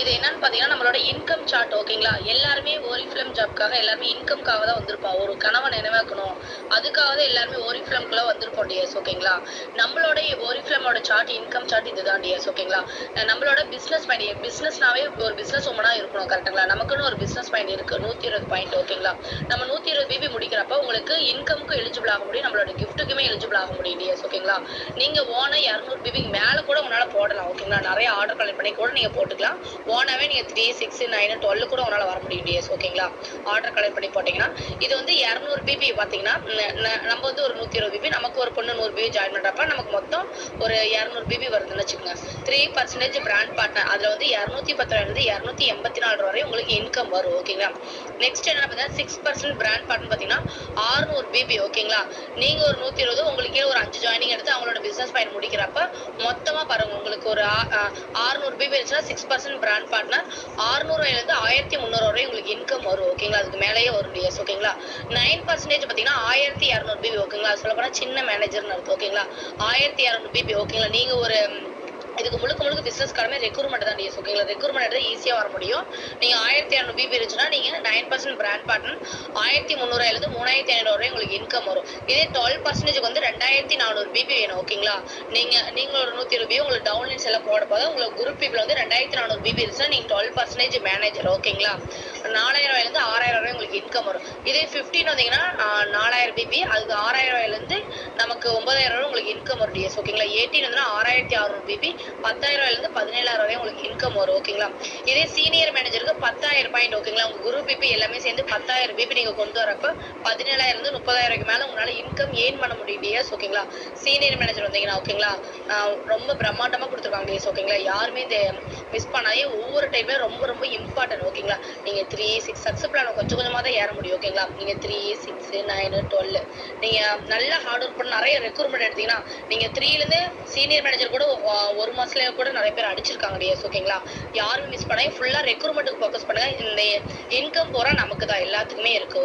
இது என்னன்னு பார்த்தீங்கன்னா, நம்மளோட இன்கம் சார்ட் ஓகேங்களா? எல்லாருமே ஓரிஃப்ளேம் ஜாப்க்காக எல்லாருமே இன்கம்க்காக தான் வந்திருப்போம். ஒரு கனவ நினைவாக்கணும். அதுக்காக தான் எல்லாருமே ஓரிஃப்ளேம்க்குள்ள வந்திருப்போம் டியர்ஸ் ஓகேங்களா? நம்மளோட ஓரிஃப்ளேமோட சார்ட், இன்கம் சார்ட் இதுதான் டியர்ஸ் ஓகேங்களா? நம்மளோட பிசினஸ் மைண்ட் பிசினஸ்னாவே ஒரு பிசினஸ் வுமனா இருக்கணும் கரெக்ட்டுங்களா? நமக்குன்னு ஒரு பிசினஸ் மைண்ட் இருக்கு. 120 பாயிண்ட் ஓகேங்களா? நம்ம 120 பிபி முடிக்கிறப்ப உங்களுக்கு இன்கம்க்கு எலிஜிபிள் ஆக முடியும். நம்மளோட கிஃப்ட்டுக்குமே எலிஜிபிள் ஆக முடியும் டியர்ஸ் ஓகேங்களா? நீங்க ஓனா 200 பிபிக்கு மேல கூட உங்களால போடலாம் ஓகேங்களா? நெறைய ஆர்டர் கலெக்ட் பண்ணி கூட நீங்க போட்டுக்கலாம். ஓனாவே நீங்க 3, 6, 9, 12 கூட உங்களால வர முடியும் டியர்ஸ் ஓகேங்களா? ஆர்டர் கலெக்ட் பண்ணி போட்டீங்கன்னா, இது வந்து 200 பிபி பார்த்தீங்கன்னா, நம்ம வந்து ஒரு 120 பிபி நமக்கு ஒரு பொண்ணு 100 பிபி ஜாயின் பண்றப்ப நமக்கு மொத்தம் ஒரு 200 பிபி வருதுன்னு வச்சுக்கோங்க. 3% பிராண்ட் பார்ட்னர் அதுல வந்து 210 284 வரை உங்களுக்கு இன்கம் வரும் ஓகேங்களா? நெக்ஸ்ட் என்ன பார்த்தீங்கன்னா 6% பிராண்ட் பார்ட்னர் பார்த்தீங்கன்னா 600 பிபி ஓகேங்களா? நீங்க ஒரு 120 உங்களுக்கு ஒரு 5 ஜாயினிங் எடுத்து அவங்களோட பிசினஸ் பயன் முடிக்கிறப்ப மொத்தமா பாருங்க உங்களுக்கு ஒரு 600 பிபி இருந்துச்சுன்னா 6% பிராண்ட் பார்ட்னர் 600 இருந்து 1300 வரை உங்களுக்கு இன்கம் வரும் ஓகேங்களா? அதுக்கு மேலேயே வரும் டிஎஸ் ஓகேங்களா? 9% பார்த்தீங்கன்னா 1200 பிபி ஓகேங்களா? சொல்ல போனா சின்ன மேனேஜர்னு அர்த்தம் ஓகேங்களா? 1200 பிபி ஓகேங்களா? நீங்க ஒரு இதுக்கு முழுக்க பிசினஸ் கடமை ரெக்ரூட்மெண்ட் தான் டிஎஸ் ஓகேங்களா? ரெக்ரூட்மெண்ட் எடுத்தா ஈஸியா வர முடியும். நீங்க 1200 பிபி இருந்துச்சுன்னா நீங்க 9% பிராண்ட் பார்ட்னர் 1300 இருந்து 3500 வரை உங்களுக்கு இன்கம் வரும். இதே 12% வந்து 2400 பிபி வேணும் ஓகேங்களா? நீங்க ஒரு 120 பிபி உங்களுக்கு டவுன்லைன்ஸ் எல்லாம் போட போது உங்களுக்கு குரூப் பீப்பிள் வந்து 2400 பிபி இருந்துச்சுன்னா நீங்க 12% மேனேஜர் ஓகேங்களா? 4000 இருந்து 6000 வரை உங்களுக்கு இன்கம் வரும். இதே 15 வந்தீங்கன்னா 4000 பிபி அதுக்கு 6000 இருந்து நமக்கு 9000 வரை உங்களுக்கு இன்கம் வரும் டிஎஸ் ஓகேங்களா? 18 வந்து 6600 பிபி 10,000 இருந்து 17,000 வரை உங்களுக்கு இன்கம் வரும் ஓகேங்களா? இதே சீனியர் மேனேஜருக்கு 10,000 பாயிண்ட் ஓகேங்களா? உங்க குரூப் பிபி எல்லாமே சேர்ந்து 10,000 பிபி நீங்க கொண்டு வரப்ப 17,000 இருந்து 30,000 மேல உங்களால இன்கம் ஏர்ன் பண்ண முடியும் டிஎஸ் ஓகேங்களா? சீனியர் மேனேஜர் வந்தீங்கன்னா ஓகேங்களா? ரொம்ப பிரம்மாண்டமா கொடுத்துருக்காங்க டிஎஸ் ஓகேங்களா? யாருமே இதை மிஸ் பண்ணாதே. ஒவ்வொரு டைமே ரொம்ப இம்பார்ட்டன்ட் ஓகேங்களா? நீங்க 3, 6 சக்சஸ் பிளான் கொஞ்சம் கொஞ்சமா தான் ஏற முடியும் ஓகேங்களா? நீங்க 3, 6, 9, 12 நீங்க நல்லா ஹார்ட் ஒர்க் பண்ணி நிறைய ரெக்ரூட்மெண்ட் எடுத்தீங்கன்னா நீங்க 3ல இருந்து சீனியர் மேனேஜர் கூட ஒரு மாசத்துல கூட நிறைய பேர் அடிச்சிருக்காங்க டிஎஸ் ஓகேங்களா? யாரும் மிஸ் பண்ணாம ஃபுல்லா ரெக்ரூட்மெண்ட்டுக்கு ஃபோக்கஸ் பண்ணுங்க. இந்த இன்கம் போறா நமக்கு தான் எல்லாத்துக்குமே இருக்கு.